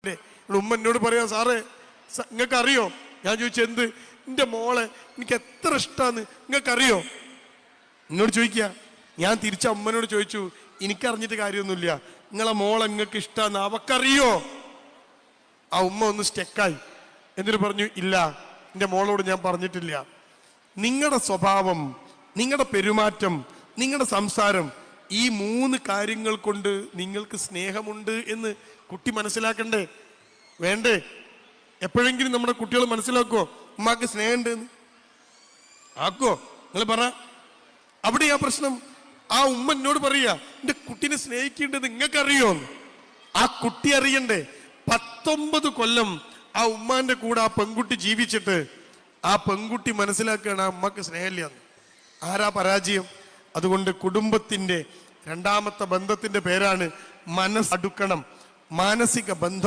ഉമ്മ എന്നോട് പറയാ, സാറേ നിങ്ങൾക്ക് അറിയോ? ഞാൻ ചോദിച്ചു എന്ത്? എൻ്റെ മോളെ എനിക്ക് എത്ര ഇഷ്ടമാന്ന് നിങ്ങൾക്കറിയോ? എന്നോട് ചോദിക്കുക. ഞാൻ തിരിച്ച അമ്മനോട് ചോദിച്ചു, എനിക്കറിഞ്ഞിട്ട് കാര്യമൊന്നുമില്ല, നിങ്ങളെ മോളെ നിങ്ങൾക്ക് ഇഷ്ടമാന്ന് അവക്കറിയോ? ആ ഉമ്മ ഒന്ന് സ്റ്റെക്കായി. എന്നിട്ട് പറഞ്ഞു, ഇല്ല, എൻ്റെ മോളോട് ഞാൻ പറഞ്ഞിട്ടില്ല. നിങ്ങളുടെ സ്വഭാവം, നിങ്ങളുടെ പെരുമാറ്റം, നിങ്ങളുടെ സംസാരം, ഈ 3 കാര്യങ്ങൾ കൊണ്ട് നിങ്ങൾക്ക് സ്നേഹമുണ്ട് എന്ന് കുട്ടി മനസ്സിലാക്കണ്ടേ? വേണ്ടേ? എപ്പോഴെങ്കിലും നമ്മുടെ കുട്ടികൾ മനസ്സിലാക്കുമോ ഉമ്മാക്ക് സ്നേഹമുണ്ട് എന്ന്? ആക്കോ? നിങ്ങൾ പറ. അവിടെയാ പ്രശ്നം. ആ ഉമ്മ എന്നോട് പറയാ, എൻ്റെ കുട്ടീനെ സ്നേഹിക്കേണ്ടത് നിങ്ങൾക്കറിയോ? ആ കുട്ടി അറിയണ്ടേ? 19 കൊല്ലം ആ ഉമ്മാന്റെ കൂടെ ആ പെൺകുട്ടി ജീവിച്ചിട്ട് ആ പെൺകുട്ടി മനസ്സിലാക്കുകയാണ് ആ ഉമ്മക്ക് സ്നേഹമില്ലാന്ന്. ആരാ പരാജയം? അതുകൊണ്ട് കുടുംബത്തിന്റെ 2ാമത്തെ ബന്ധത്തിന്റെ പേരാണ് മനസ്സടുക്കണം, മാനസിക ബന്ധം.